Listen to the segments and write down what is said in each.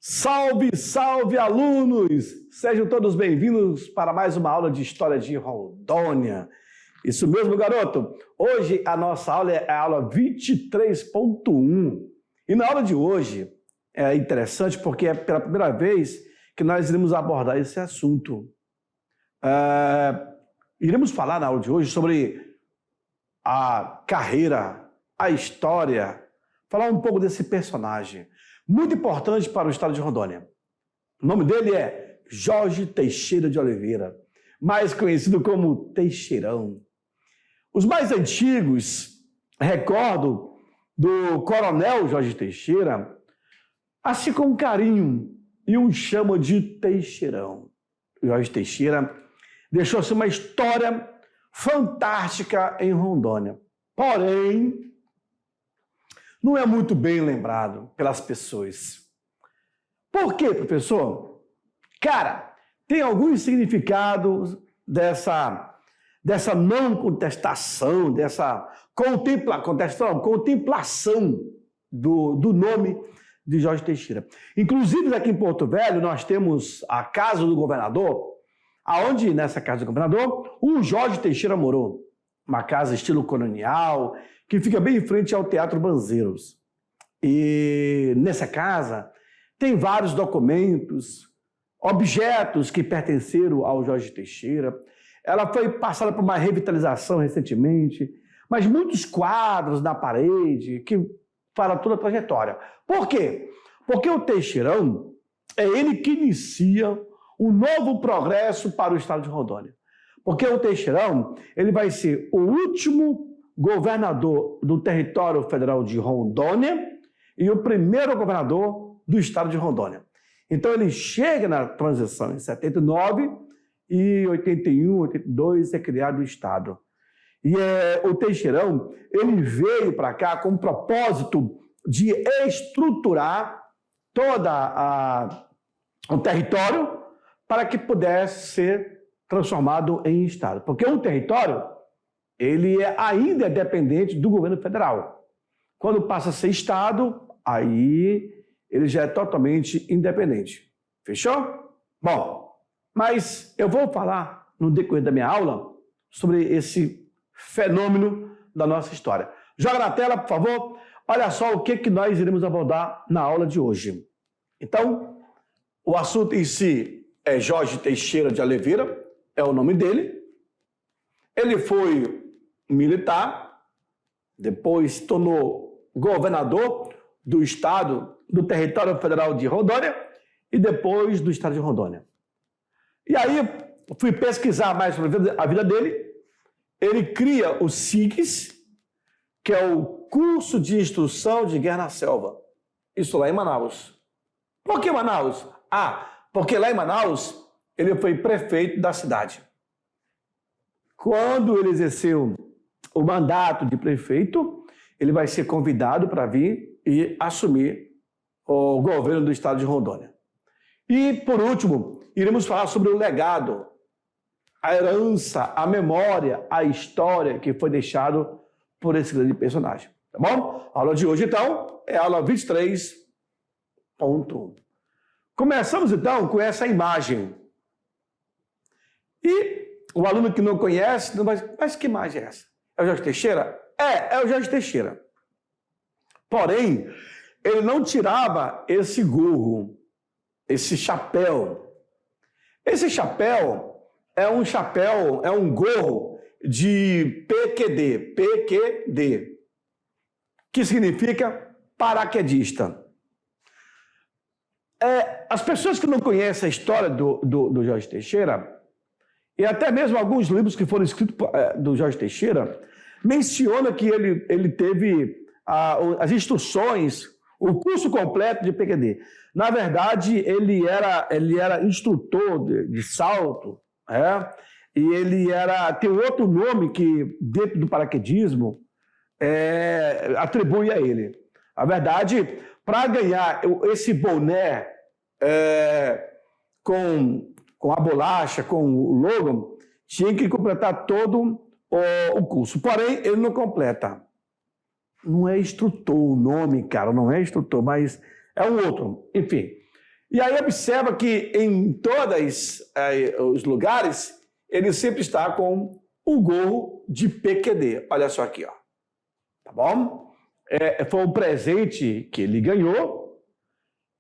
Salve, salve, alunos! Sejam todos bem-vindos para mais uma aula de História de Rondônia. Isso mesmo, garoto! Hoje a nossa aula é a aula 23.1. E na aula de hoje é interessante porque é pela primeira vez que nós iremos abordar esse assunto. Iremos falar na aula de hoje sobre a carreira, a história, falar um pouco desse personagem. Muito importante para o estado de Rondônia. O nome dele é Jorge Teixeira de Oliveira, mais conhecido como Teixeirão. Os mais antigos recordam do coronel Jorge Teixeira assim com carinho e o chamam de Teixeirão. O Jorge Teixeira deixou-se uma história fantástica em Rondônia. Porém, não é muito bem lembrado pelas pessoas. Por quê, professor? Cara, tem alguns significados dessa não contestação, dessa contemplação do nome de Jorge Teixeira. Inclusive, aqui em Porto Velho, nós temos a Casa do Governador, aonde nessa Casa do Governador, o Jorge Teixeira morou. Uma casa estilo colonial, que fica bem em frente ao Teatro Banzeiros. E nessa casa tem vários documentos, objetos que pertenceram ao Jorge Teixeira. Ela foi passada por uma revitalização recentemente, mas muitos quadros na parede que falam toda a trajetória. Por quê? Porque o Teixeirão é ele que inicia um novo progresso para o estado de Rondônia. Porque o Teixeirão ele vai ser o último governador do território federal de Rondônia e o primeiro governador do estado de Rondônia. Então ele chega na transição em 79 e 81, 82 é criado o estado. E o Teixeirão ele veio para cá com o propósito de estruturar toda o território para que pudesse ser transformado em estado. Porque um território ele ainda é dependente do governo federal. Quando passa a ser estado, aí ele já é totalmente independente. Fechou? Bom, mas eu vou falar no decorrer da minha aula sobre esse fenômeno da nossa história. Joga na tela, por favor. Olha só o que nós iremos abordar na aula de hoje. Então, o assunto em si é Jorge Teixeira de Oliveira, é o nome dele. Ele foi militar, depois se tornou governador do estado, do território federal de Rondônia e depois do estado de Rondônia. E aí fui pesquisar mais sobre a vida dele. Ele cria o SIGS, que é o Curso de Instrução de Guerra na Selva. Isso lá em Manaus. Por que Manaus? Porque lá em Manaus ele foi prefeito da cidade. Quando ele exerceu o mandato de prefeito, ele vai ser convidado para vir e assumir o governo do estado de Rondônia. E, por último, iremos falar sobre o legado, a herança, a memória, a história que foi deixado por esse grande personagem. Tá bom? A aula de hoje, então, é a aula 23.1. Começamos, então, com essa imagem. E o aluno que não conhece, mas que imagem é essa? É o Jorge Teixeira? É o Jorge Teixeira. Porém, ele não tirava esse gorro, esse chapéu. Esse chapéu, é um gorro de PQD, que significa paraquedista. As pessoas que não conhecem a história do Jorge Teixeira, e até mesmo alguns livros que foram escritos do Jorge Teixeira, menciona que ele teve as instruções, o curso completo de PQD. Na verdade, ele era instrutor de salto, e ele tem outro nome que, dentro do paraquedismo, atribui a ele. A verdade, para ganhar esse boné com a bolacha, com o logo, tinha que completar todo o curso. Porém, ele não completa. Não é instrutor o nome, cara, não é instrutor, mas é um outro. Enfim, E aí observa que em todos os lugares, ele sempre está com o gorro de PQD. Olha só aqui, ó. Tá bom? Foi um presente que ele ganhou,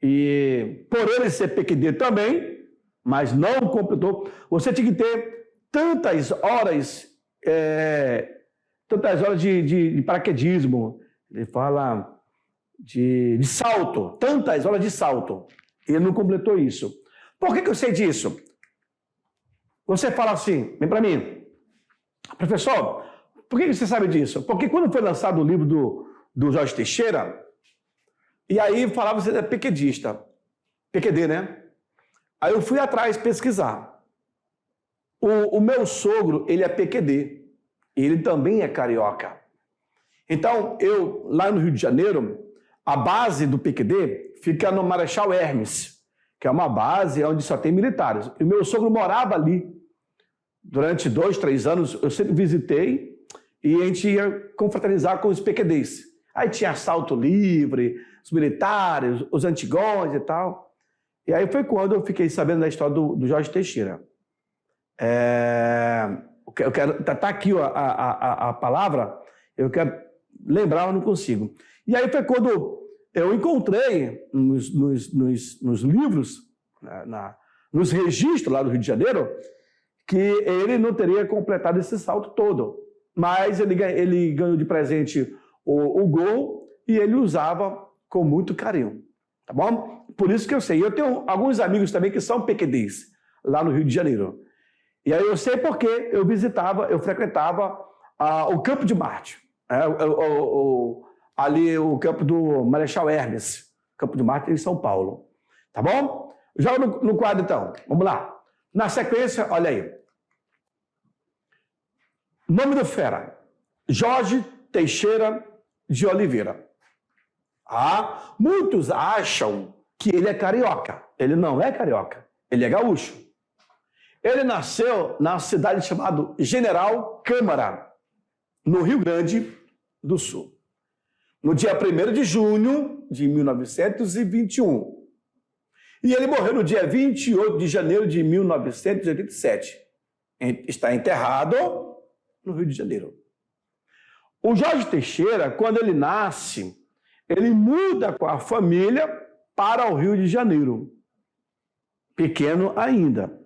e por ele ser PQD também, mas não completou. Você tinha que ter tantas horas de paraquedismo. Ele fala de salto, tantas horas de salto. Ele não completou isso. Por que eu sei disso? Você fala assim, vem para mim, professor, por que você sabe disso? Porque quando foi lançado o livro do Jorge Teixeira, e aí falava que você é PQDista, PQD, né? Aí eu fui atrás pesquisar. O meu sogro, ele é PQD, ele também é carioca. Então, lá no Rio de Janeiro, a base do PQD fica no Marechal Hermes, que é uma base onde só tem militares. E o meu sogro morava ali. Durante 2, 3 anos, eu sempre visitei e a gente ia confraternizar com os PQDs. Aí tinha assalto livre, os militares, os antigões e tal. E aí foi quando eu fiquei sabendo da história do Jorge Teixeira. Eu quero... Tá aqui a palavra, eu quero lembrar, eu não consigo. E aí foi quando eu encontrei nos livros, nos registros lá do Rio de Janeiro, que ele não teria completado esse salto todo. Mas ele ganhou de presente o gorro e ele usava com muito carinho. Tá bom? Por isso que eu sei. Eu tenho alguns amigos também que são PQDs lá no Rio de Janeiro. E aí eu sei porque eu frequentava o Campo de Marte. Ali o campo do Marechal Hermes. Campo de Marte em São Paulo. Tá bom? Joga no quadro então. Vamos lá. Na sequência, olha aí. Nome do fera. Jorge Teixeira de Oliveira. Muitos acham que ele é carioca. Ele não é carioca. Ele é gaúcho. Ele nasceu na cidade chamada General Câmara, no Rio Grande do Sul. No dia 1º de junho de 1921. E ele morreu no dia 28 de janeiro de 1987. Está enterrado no Rio de Janeiro. O Jorge Teixeira, quando ele nasce, ele muda com a família para o Rio de Janeiro. Pequeno ainda.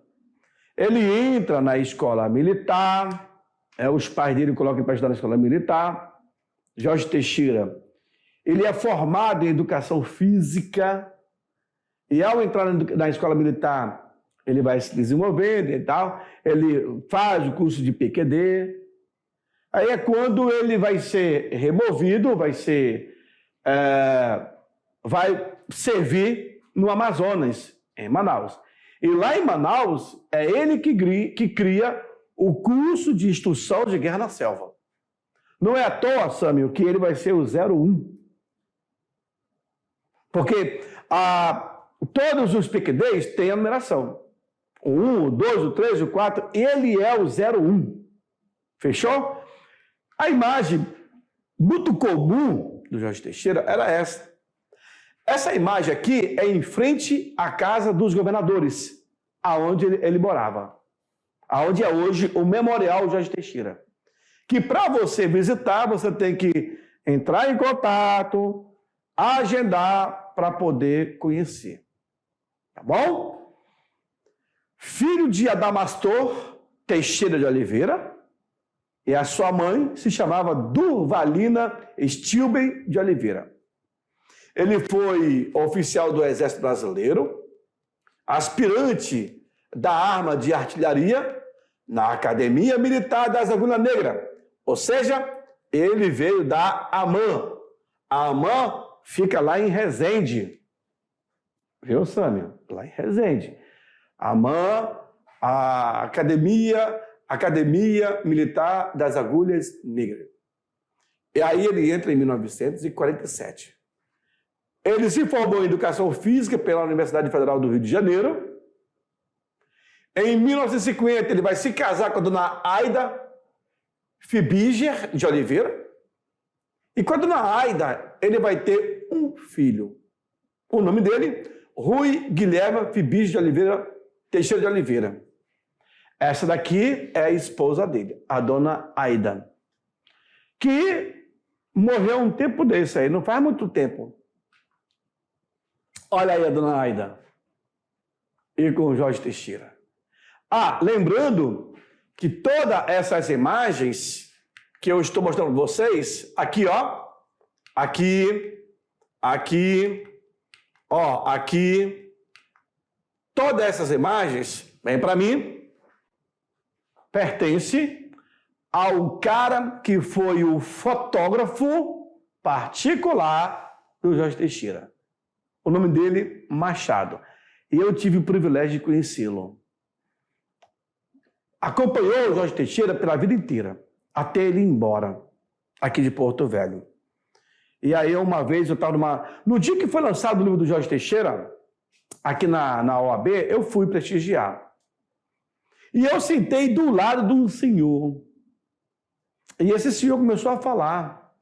Ele entra na escola militar, os pais dele colocam ele para estudar na escola militar. Jorge Teixeira, ele é formado em educação física, e ao entrar na escola militar, ele vai se desenvolvendo e tal, ele faz o curso de PQD. Aí é quando ele vai ser removido, vai servir no Amazonas, em Manaus. E lá em Manaus, é ele que cria o curso de instrução de guerra na selva. Não é à toa, Sâmio, que ele vai ser o 01. Porque todos os PQDs têm a numeração. O 1, o 2, o 3, o 4, ele é o 01. Fechou? A imagem muito comum do Jorge Teixeira era essa. Essa imagem aqui é em frente à casa dos governadores, aonde ele morava. Aonde é hoje o Memorial Jorge Teixeira. Que para você visitar, você tem que entrar em contato, agendar para poder conhecer. Tá bom? Filho de Adamastor Teixeira de Oliveira, e a sua mãe se chamava Durvalina Stilben de Oliveira. Ele foi oficial do Exército Brasileiro, aspirante da arma de artilharia na Academia Militar das Agulhas Negras. Ou seja, ele veio da AMAN. A AMAN fica lá em Resende. Viu, Sâmia? Lá em Resende. A AMAN, a Academia Militar das Agulhas Negras. E aí ele entra em 1947. Ele se formou em Educação Física pela Universidade Federal do Rio de Janeiro. Em 1950, ele vai se casar com a dona Aida Fibiger de Oliveira. E com a dona Aida, ele vai ter um filho. O nome dele, Rui Guilherme Fibígio de Oliveira Teixeira de Oliveira. Essa daqui é a esposa dele, a dona Aida, que morreu um tempo desse aí, não faz muito tempo. Olha aí a dona Aida e com o Jorge Teixeira. Lembrando que todas essas imagens que eu estou mostrando para vocês, aqui, ó, aqui, todas essas imagens, vem para mim, pertence ao cara que foi o fotógrafo particular do Jorge Teixeira. O nome dele, Machado. E eu tive o privilégio de conhecê-lo. Acompanhou o Jorge Teixeira pela vida inteira, até ele ir embora, aqui de Porto Velho. E aí, uma vez, eu estava no dia que foi lançado o livro do Jorge Teixeira, aqui na OAB, eu fui prestigiar. E eu sentei do lado de um senhor. E esse senhor começou a falar,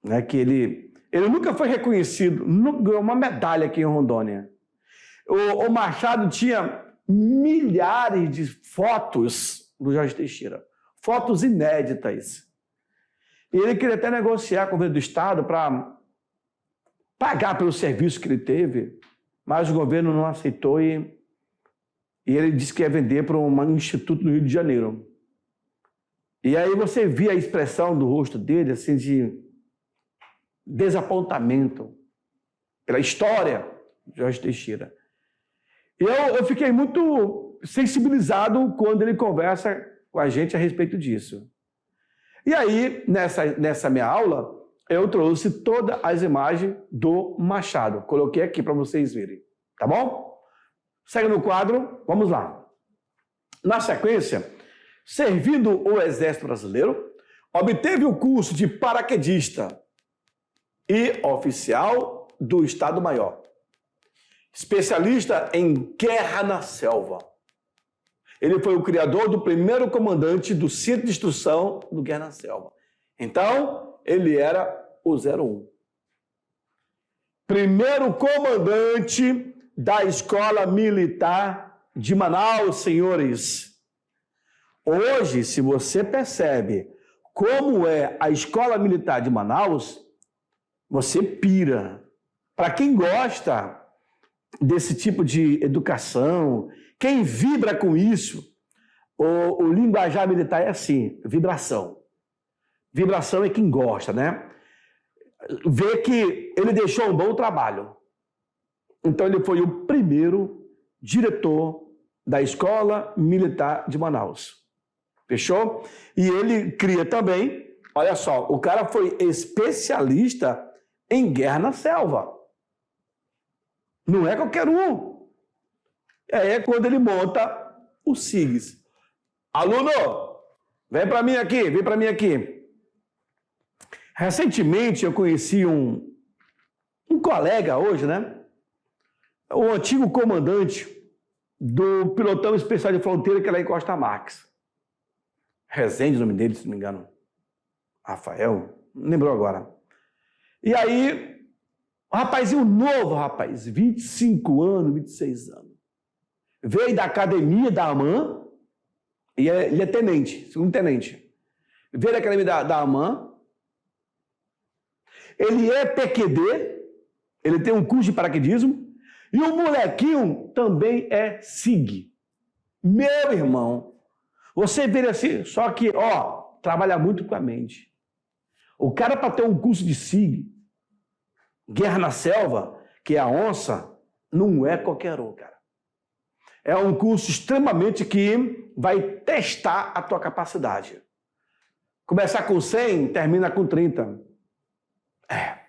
né, que ele nunca foi reconhecido, nunca ganhou uma medalha aqui em Rondônia. O Machado tinha milhares de fotos do Jorge Teixeira, fotos inéditas. E ele queria até negociar com o governo do estado para pagar pelo serviço que ele teve, mas o governo não aceitou e ele disse que ia vender para um instituto no Rio de Janeiro. E aí você via a expressão do rosto dele, assim, de desapontamento pela história de Jorge Teixeira. Eu fiquei muito sensibilizado quando ele conversa com a gente a respeito disso. E aí, nessa minha aula, eu trouxe todas as imagens do Machado. Coloquei aqui para vocês verem, tá bom? Segue no quadro, vamos lá. Na sequência, servindo o Exército Brasileiro, obteve o curso de paraquedista e oficial do Estado-Maior. Especialista em guerra na selva. Ele foi o criador do primeiro comandante do Centro de Instrução do Guerra na Selva. Então, ele era o 01. Primeiro comandante da Escola Militar de Manaus, senhores. Hoje, se você percebe como é a Escola Militar de Manaus, você pira. Para quem gosta desse tipo de educação, quem vibra com isso, o linguajar militar é assim, vibração. Vibração é quem gosta, né? Vê que ele deixou um bom trabalho. Então ele foi o primeiro diretor da Escola Militar de Manaus. Fechou? E ele cria também, olha só, o cara foi especialista em guerra na selva. Não é qualquer um. É quando ele monta o SIGS. Aluno, vem para mim aqui. Recentemente eu conheci um colega hoje, né? O antigo comandante do Pelotão Especial de Fronteira, que é lá em Costa Marques. Rezende, o nome dele, se não me engano. Rafael, não lembrou agora. E aí, um rapazinho novo, 25 anos, 26 anos. Veio da academia da AMAN, e ele é tenente, segundo tenente. Veio da academia da AMAN, ele é PQD, ele tem um curso de paraquedismo, e o molequinho também é SIG. Meu irmão, você vê ele assim, só que, trabalha muito com a mente. O cara, para ter um curso de SIG, guerra na selva, que é a onça, não é qualquer um, cara. É um curso extremamente que vai testar a tua capacidade. Começar com 100, termina com 30.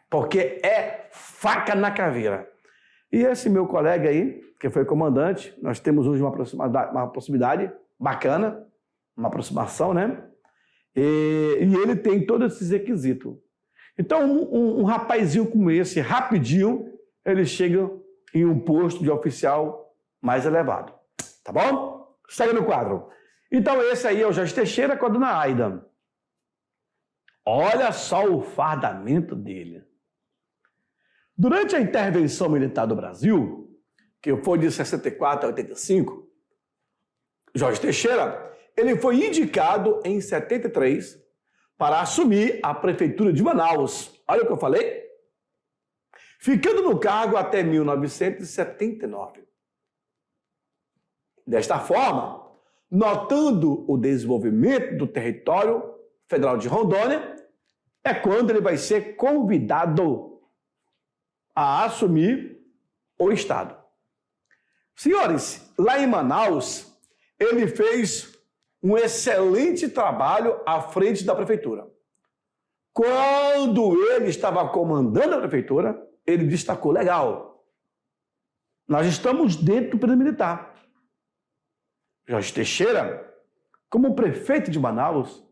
Porque é faca na caveira. E esse meu colega aí, que foi comandante, nós temos hoje uma possibilidade bacana, uma aproximação, né? E ele tem todos esses requisitos. Então, um rapazinho como esse, rapidinho, ele chega em um posto de oficial mais elevado. Tá bom? Segue no quadro. Então, esse aí é o Jorge Teixeira com a dona Aida. Olha só o fardamento dele. Durante a intervenção militar do Brasil, que foi de 64 a 85, Jorge Teixeira, ele foi indicado em 73 para assumir a prefeitura de Manaus. Olha o que eu falei. Ficando no cargo até 1979. Desta forma, notando o desenvolvimento do território federal de Rondônia, é quando ele vai ser convidado a assumir o estado. Senhores, lá em Manaus, ele fez um excelente trabalho à frente da prefeitura. Quando ele estava comandando a prefeitura, ele destacou legal. Nós estamos dentro do período militar. Jorge Teixeira, como prefeito de Manaus,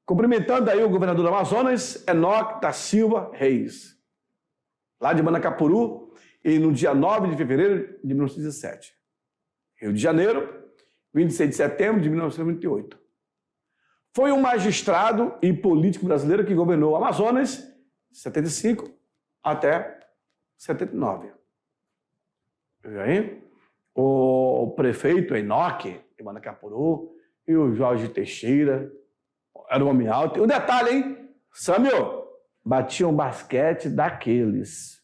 cumprimentando aí o governador do Amazonas, Enoque da Silva Reis, lá de Manacapuru, e no dia 9 de fevereiro de 1917. Rio de Janeiro, 26 de setembro de 1928. Foi um magistrado e político brasileiro que governou o Amazonas de 75 até 79. Viu aí? O prefeito Enoque de Manacapuru e o Jorge Teixeira era um homem alto. E um detalhe, hein? Samuel, batiam basquete daqueles.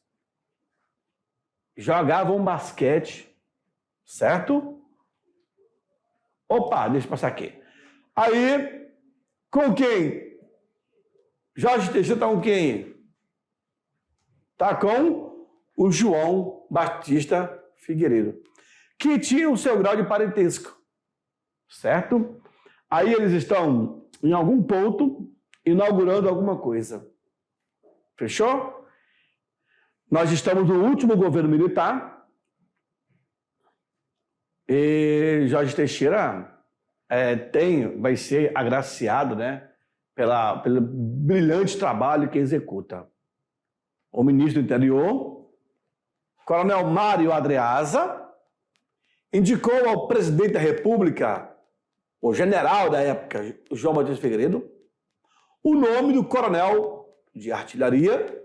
Jogavam basquete, certo? Opa, deixa eu passar aqui. Aí, com quem? Jorge Teixeira está com quem? Está com o João Batista Figueiredo, que tinha o seu grau de parentesco, certo? Aí eles estão em algum ponto inaugurando alguma coisa. Fechou? Nós estamos no último governo militar e Jorge Teixeira vai ser agraciado, né, pelo brilhante trabalho que executa. O ministro do Interior, Coronel Mário Adreasa, indicou ao presidente da República, o general da época, João Batista Figueiredo, o nome do coronel de artilharia,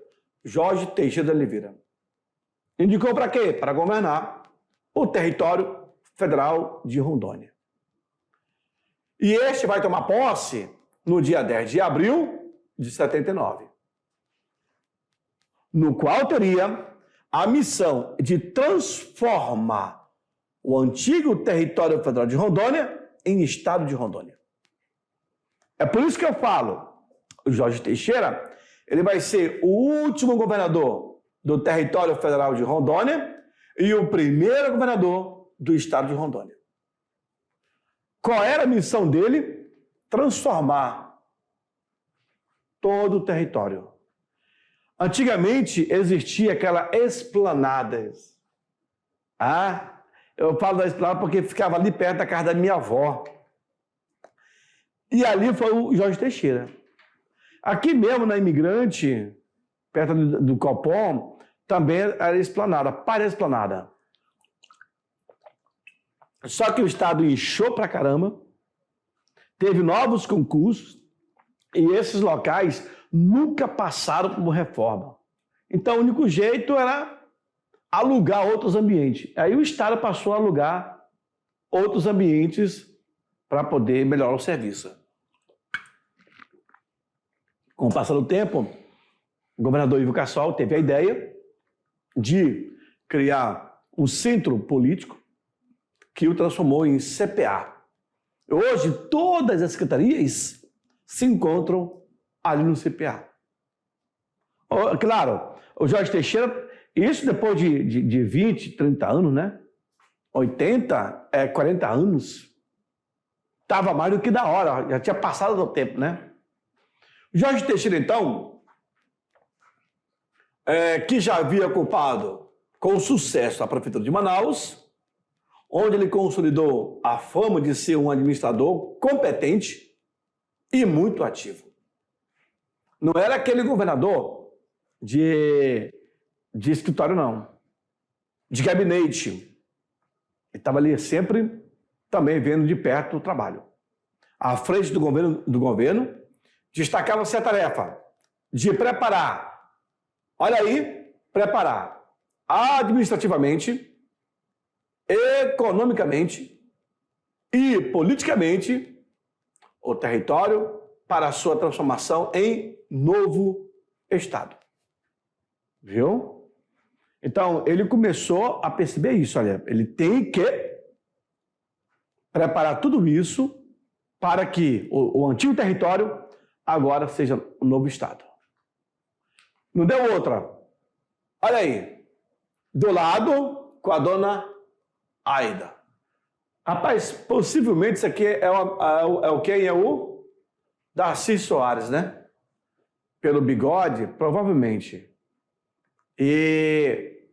Jorge Teixeira de Oliveira. Indicou para quê? Para governar o território federal de Rondônia. E este vai tomar posse no dia 10 de abril de 79, no qual teria a missão de transformar o antigo território federal de Rondônia em estado de Rondônia. É por isso que eu falo, o Jorge Teixeira, ele vai ser o último governador do território federal de Rondônia e o primeiro governador do estado de Rondônia. Qual era a missão dele? Transformar todo o território. Antigamente existia aquela esplanada. Eu falo da esplanada porque ficava ali perto da casa da minha avó. E ali foi o Jorge Teixeira. Aqui mesmo na Imigrante, perto do Copom, também era esplanada, para esplanada. Só que o estado inchou pra caramba, teve novos concursos e esses locais nunca passaram por reforma. Então o único jeito era alugar outros ambientes. Aí o estado passou a alugar outros ambientes para poder melhorar o serviço. Com o passar do tempo, o governador Ivo Cassol teve a ideia de criar um centro político que o transformou em CPA. Hoje, todas as secretarias se encontram ali no CPA. Claro, o Jorge Teixeira, isso depois de 20, 30 anos, né? 80, 40 anos, estava mais do que da hora, já tinha passado do tempo, né? Jorge Teixeira, então, que já havia ocupado com sucesso a prefeitura de Manaus, onde ele consolidou a fama de ser um administrador competente e muito ativo. Não era aquele governador de escritório, não. De gabinete. Ele estava ali sempre também vendo de perto o trabalho. À frente do governo destacava-se a tarefa de preparar, olha aí, preparar administrativamente, economicamente e politicamente o território para a sua transformação em novo Estado. Viu? Então, ele começou a perceber isso, olha, ele tem que preparar tudo isso para que o antigo território agora seja um novo Estado. Não deu outra. Olha aí, do lado com a dona Aida. Rapaz, possivelmente isso aqui quem é o Darcy Soares, né? Pelo bigode, provavelmente. E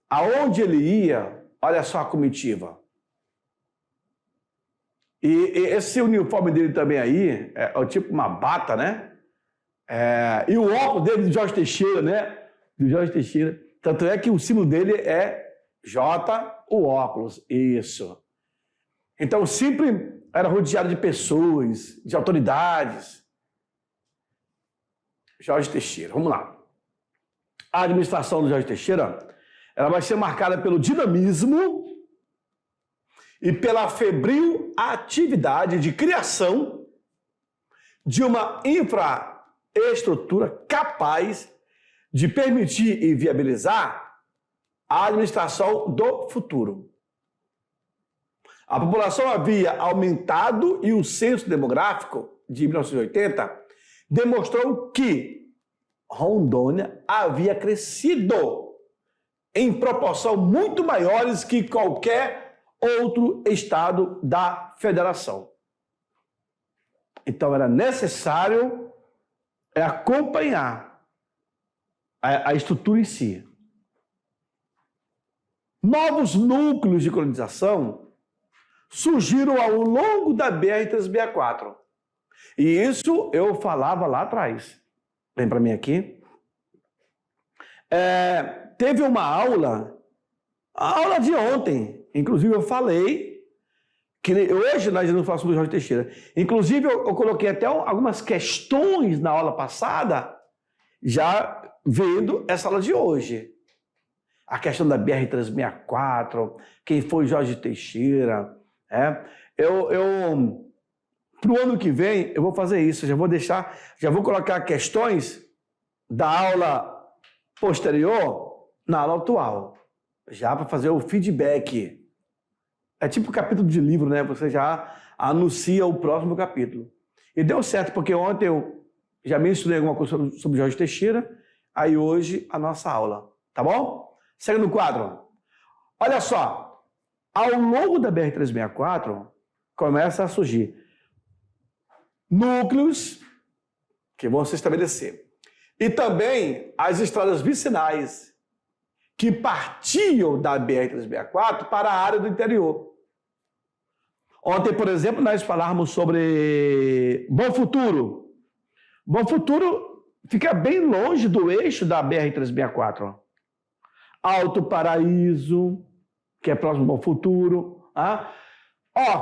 aonde ele ia, olha só a comitiva. E esse uniforme dele também aí, é tipo uma bata, né? E o óculos dele de Jorge Teixeira, né? Do Jorge Teixeira. Tanto é que o símbolo dele é J, o óculos. Isso. Então, sempre era rodeado de pessoas, de autoridades. Jorge Teixeira, vamos lá. A administração do Jorge Teixeira, ela vai ser marcada pelo dinamismo e pela febril atividade de criação de uma infraestrutura capaz de permitir e viabilizar a administração do futuro. A população havia aumentado e o censo demográfico de 1980 demonstrou que Rondônia havia crescido em proporção muito maiores que qualquer outro estado da federação. Então era necessário acompanhar a estrutura em si. Novos núcleos de colonização surgiram ao longo da BR-364. E isso eu falava lá atrás. Vem para mim aqui. Teve uma aula, a aula de ontem, inclusive eu falei, que hoje nós não falamos sobre o Jorge Teixeira. Inclusive eu coloquei até algumas questões na aula passada, já vendo essa aula de hoje. A questão da BR-364, quem foi Jorge Teixeira. Para o ano que vem, eu vou fazer isso, já vou colocar questões da aula posterior na aula atual, já para fazer o feedback. É tipo capítulo de livro, né? Você já anuncia o próximo capítulo. E deu certo, porque ontem eu já mencionei alguma coisa sobre Jorge Teixeira, aí hoje a nossa aula, tá bom? Segue no quadro. Olha só, ao longo da BR-364, começa a surgir núcleos que vão se estabelecer. E também as estradas vicinais que partiam da BR-364 para a área do interior. Ontem, por exemplo, nós falávamos sobre Bom Futuro. Bom Futuro fica bem longe do eixo da BR-364. Alto Paraíso, que é próximo ao Bom Futuro.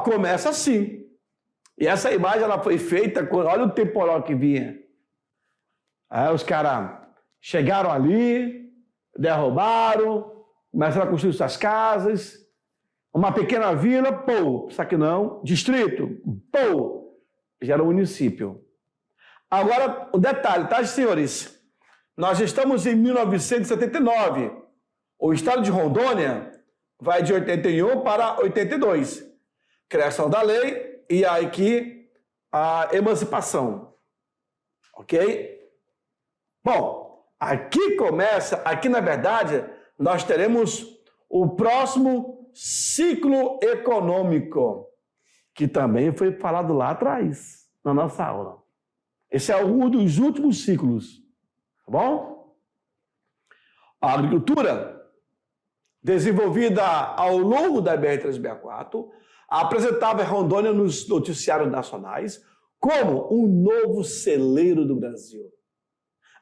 Começa assim. E essa imagem ela foi feita, olha o temporal que vinha. Os caras chegaram ali, derrubaram, começaram a construir suas casas, uma pequena vila, só que não, distrito, já era um município. Agora, o detalhe, tá, senhores? Nós estamos em 1979. O estado de Rondônia vai de 81 para 82. Criação da lei e aqui a emancipação. Ok? Bom, aqui na verdade, nós teremos o próximo ciclo econômico, que também foi falado lá atrás, na nossa aula. Esse é um dos últimos ciclos, tá bom? A agricultura, desenvolvida ao longo da BR-364, apresentava Rondônia nos noticiários nacionais como um novo celeiro do Brasil.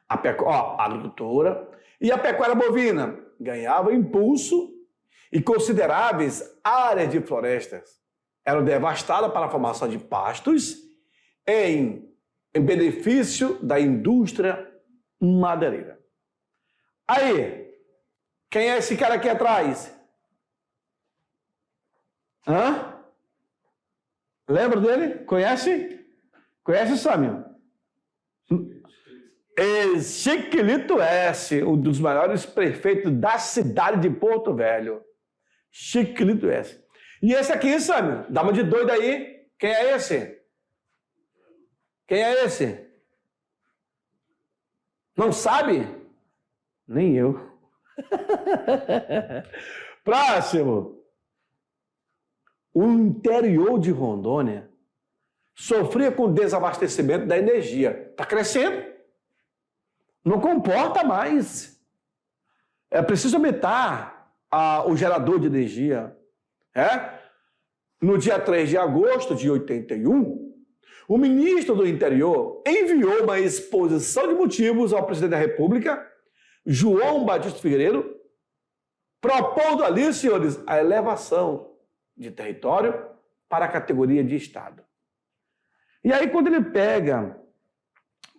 A agricultura e a pecuária bovina ganhavam impulso e consideráveis áreas de florestas eram devastadas para a formação de pastos em benefício da indústria madeireira. Aí, Quem é esse cara aqui atrás? Hã? Lembra dele? Conhece? Conhece, Sâmio? Chiquilito S, um dos maiores prefeitos da cidade de Porto Velho. Chiquilito S. E esse aqui, Sâmio? Dá uma de doido aí. Quem é esse? Quem é esse? Não sabe? Nem eu. Próximo. O interior de Rondônia sofria com desabastecimento da energia. Está crescendo. Não comporta mais. É preciso aumentar o gerador de energia. No dia 3 de agosto de 81, o ministro do Interior enviou uma exposição de motivos ao presidente da República, João Batista Figueiredo, propondo ali, senhores, a elevação de território para a categoria de Estado. E aí, quando ele pega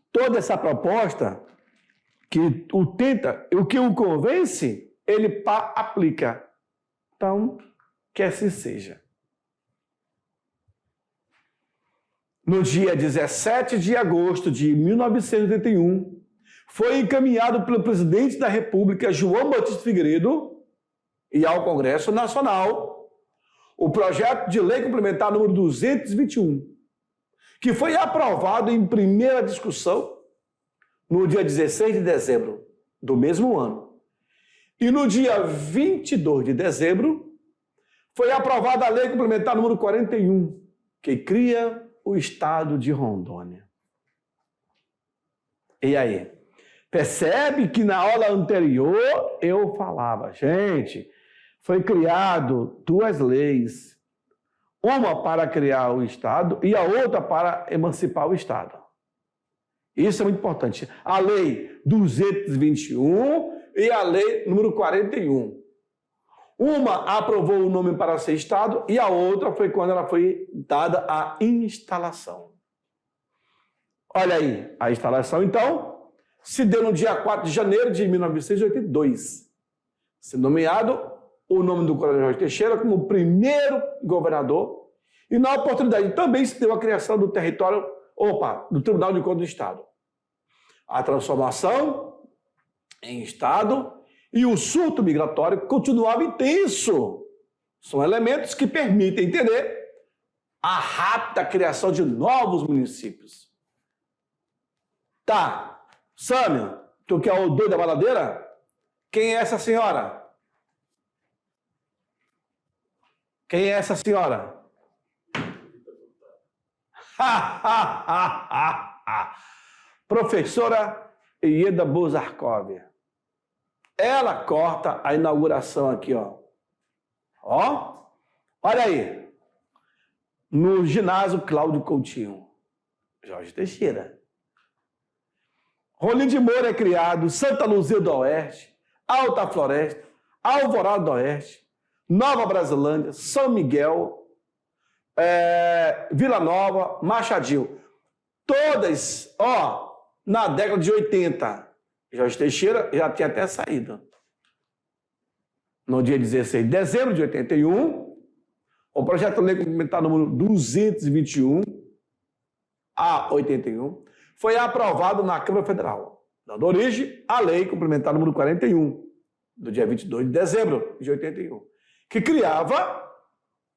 toda essa proposta, o que o convence, ele aplica. Então, que assim seja. No dia 17 de agosto de 1981, foi encaminhado pelo presidente da República, João Batista Figueiredo, e ao Congresso Nacional, o projeto de lei complementar número 221, que foi aprovado em primeira discussão no dia 16 de dezembro do mesmo ano. E no dia 22 de dezembro, foi aprovada a lei complementar número 41, que cria o Estado de Rondônia. E aí? Percebe que na aula anterior eu falava, gente, foi criado duas leis, uma para criar o Estado e a outra para emancipar o Estado. Isso é muito importante. A lei 221 e a lei número 41. Uma aprovou o nome para ser Estado e a outra foi quando ela foi dada a instalação. Olha aí, a instalação, então, se deu no dia 4 de janeiro de 1982. Se nomeado o nome do Coronel Jorge Teixeira como primeiro governador e, na oportunidade, também se deu a criação do do Tribunal de Contas do Estado. A transformação em Estado e o surto migratório continuava intenso. São elementos que permitem entender a rápida criação de novos municípios. Tá, Sâmio, tu que é o doido da baladeira? Quem é essa senhora? Quem é essa senhora? Professora Ieda Bozarkov. Ela corta a inauguração aqui, ó. Ó, olha aí. No ginásio Cláudio Coutinho. Jorge Teixeira. Rolim de Moura é criado, Santa Luzia do Oeste, Alta Floresta, Alvorada do Oeste, Nova Brasilândia, São Miguel, Vila Nova, Machadinho. Todas, ó, na década de 80. Jorge Teixeira já tinha até saído. No dia 16 de dezembro de 81, o projeto de lei complementar número 221 a 81 foi aprovado na Câmara Federal, dando origem à lei complementar número 41, do dia 22 de dezembro de 81, que criava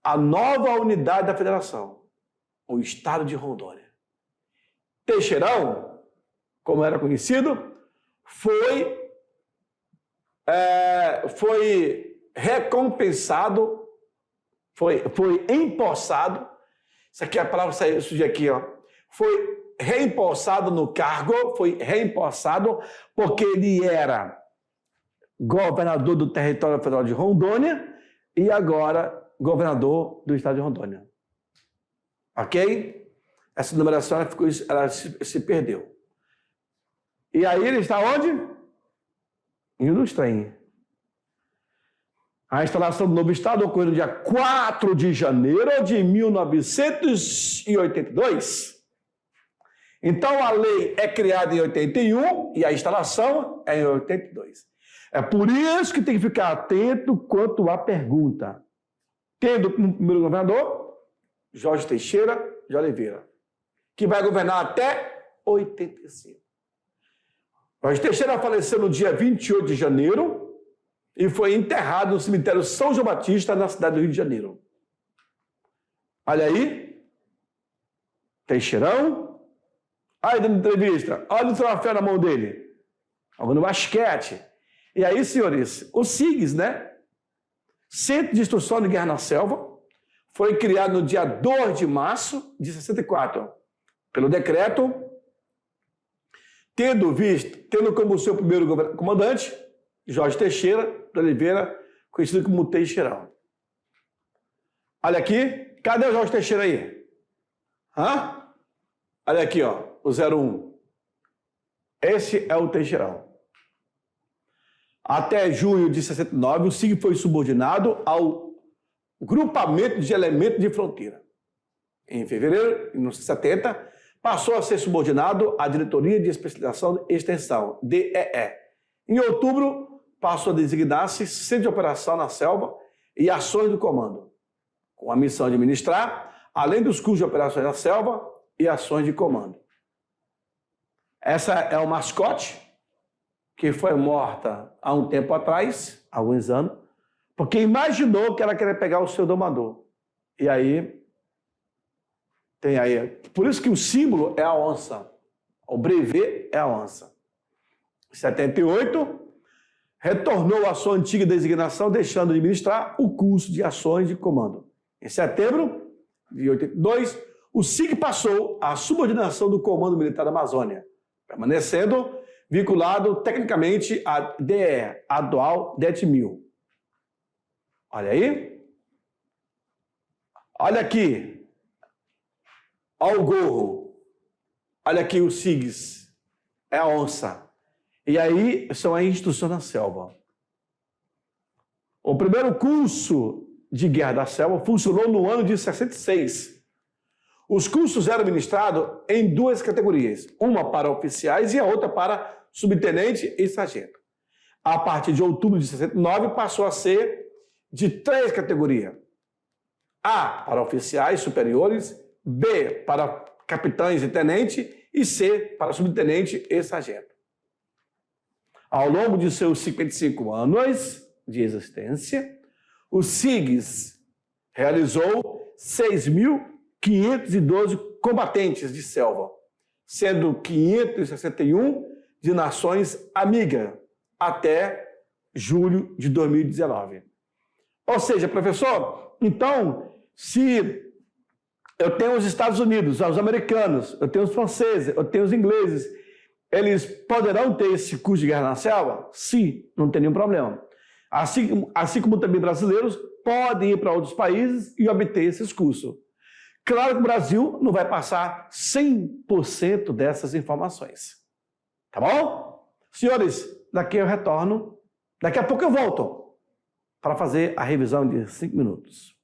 a nova unidade da federação, o Estado de Rondônia. Teixeirão, como era conhecido, foi recompensado, foi empossado, isso aqui é a palavra que surgiu aqui, ó, foi reempossado no cargo, foi reempossado porque ele era governador do território federal de Rondônia e agora governador do estado de Rondônia. Ok? Essa numeração ela se perdeu. E aí ele está onde? Em Rio dos Trem. A instalação do novo estado ocorreu no dia 4 de janeiro de 1982. Então a lei é criada em 81 e a instalação é em 82. É por isso que tem que ficar atento quanto à pergunta. Tendo como primeiro governador Jorge Teixeira de Oliveira, que vai governar até 85. Jorge Teixeira faleceu no dia 28 de janeiro e foi enterrado no cemitério São João Batista, na cidade do Rio de Janeiro. Olha aí, Teixeirão. Aí, dando entrevista, olha o troféu na mão dele. Jogando basquete. E aí, senhores, o SIGS, né? Centro de Instrução de Guerra na Selva, foi criado no dia 2 de março de 64, pelo decreto, tendo como seu primeiro comandante, Jorge Teixeira de Oliveira, conhecido como Teixeirão. Olha aqui, cadê o Jorge Teixeira aí? Hã? Olha aqui, ó, o 01. Esse é o Teixeirão. Até junho de 69, o SIG foi subordinado ao Grupamento de Elementos de Fronteira. Em fevereiro de 1970, passou a ser subordinado à Diretoria de Especialização e Extensão, DEE. Em outubro, passou a designar-se Centro de Operação na Selva e Ações do Comando, com a missão de administrar, além dos custos de operações na selva e ações de comando. Essa é o mascote, que foi morta há um tempo atrás, alguns anos, porque imaginou que ela queria pegar o seu domador. E aí, tem aí. Por isso que o símbolo é a onça. O brevet é a onça. Em 78, retornou à sua antiga designação, deixando de administrar o curso de ações de comando. Em setembro de 82, o SIG passou à subordinação do Comando Militar da Amazônia, permanecendo vinculado tecnicamente à DE, a atual DETMIL. Olha aí. Olha aqui. Olha o gorro. Olha aqui o SIGS. É a onça. E aí são as instruções na selva. O primeiro curso de guerra da selva funcionou no ano de 66. Os cursos eram ministrados em duas categorias, uma para oficiais e a outra para subtenente e sargento. A partir de outubro de 69 passou a ser de 3 categorias. A para oficiais superiores, B para capitães e tenente e C para subtenente e sargento. Ao longo de seus 55 anos de existência, o SIGS realizou 6.512 combatentes de selva, sendo 561 de nações amigas, até julho de 2019. Ou seja, professor, então, se eu tenho os Estados Unidos, os americanos, eu tenho os franceses, eu tenho os ingleses, eles poderão ter esse curso de guerra na selva? Sim, não tem nenhum problema. Assim como também brasileiros podem ir para outros países e obter esses cursos. Claro que o Brasil não vai passar 100% dessas informações. Tá bom? Senhores, daqui eu retorno. Daqui a pouco eu volto para fazer a revisão de 5 minutos.